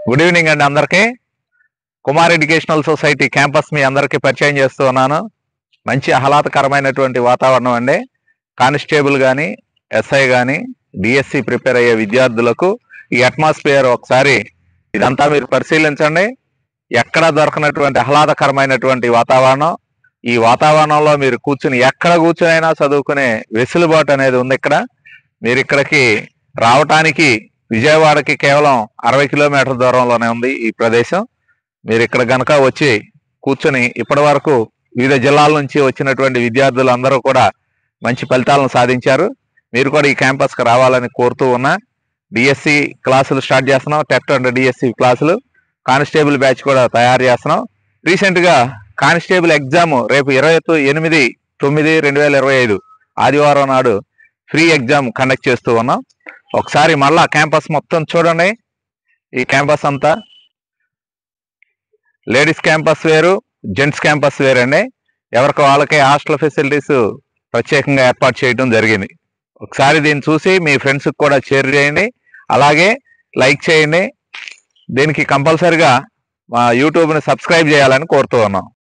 Good evening అండి అందరికీ. Kumar educational society campus మీ అందరికీ పరిచయం చేస్తూ ఉన్నాను. మంచి ఆహ్లాదకరమైనటువంటి వాతావరణం అండి. కానిస్టేబుల్ కానీ, ఎస్ఐ కానీ, డిఎస్సి ప్రిపేర్ అయ్యే విద్యార్థులకు ఈ అట్మాస్ఫియర్ ఒకసారి ఇదంతా మీరు పరిశీలించండి. ఎక్కడ దొరకనటువంటి ఆహ్లాదకరమైనటువంటి వాతావరణం. ఈ వాతావరణంలో మీరు కూర్చుని ఎక్కడ కూర్చునైనా చదువుకునే వెసులుబాటు అనేది ఉంది ఇక్కడ. మీరు ఇక్కడికి రావటానికి విజయవాడకి కేవలం 60 కిలోమీటర్ల దూరంలోనే ఉంది ఈ ప్రదేశం. మీరు ఇక్కడ గనక వచ్చి కూర్చొని ఇప్పటి వరకు వివిధ జిల్లాల నుంచి వచ్చినటువంటి విద్యార్థులు అందరూ కూడా మంచి ఫలితాలను సాధించారు. మీరు కూడా ఈ క్యాంపస్కి రావాలని కోరుతూ ఉన్నా. డిఎస్సి క్లాసులు స్టార్ట్ చేస్తున్నాం. టెట్ అండ్ డిఎస్సి క్లాసులు, కానిస్టేబుల్ బ్యాచ్ కూడా తయారు చేస్తున్నాం. రీసెంట్గా కానిస్టేబుల్ ఎగ్జామ్ రేపు 28/9/2025 ఆదివారం నాడు ఫ్రీ ఎగ్జామ్ కండక్ట్ చేస్తూ ఉన్నాం. ఒకసారి మళ్ళా క్యాంపస్ మొత్తం చూడండి. ఈ క్యాంపస్ అంతా లేడీస్ క్యాంపస్ వేరు, జెంట్స్ క్యాంపస్ వేరండి. ఎవరికి వాళ్ళకే హాస్టల్ ఫెసిలిటీస్ ప్రత్యేకంగా ఏర్పాటు చేయడం జరిగింది. ఒకసారి దీన్ని చూసి మీ ఫ్రెండ్స్కి కూడా షేర్ చేయండి, అలాగే లైక్ చేయండి. దీనికి కంపల్సరిగా మా యూట్యూబ్ని సబ్స్క్రైబ్ చేయాలని కోరుతూ ఉన్నాం.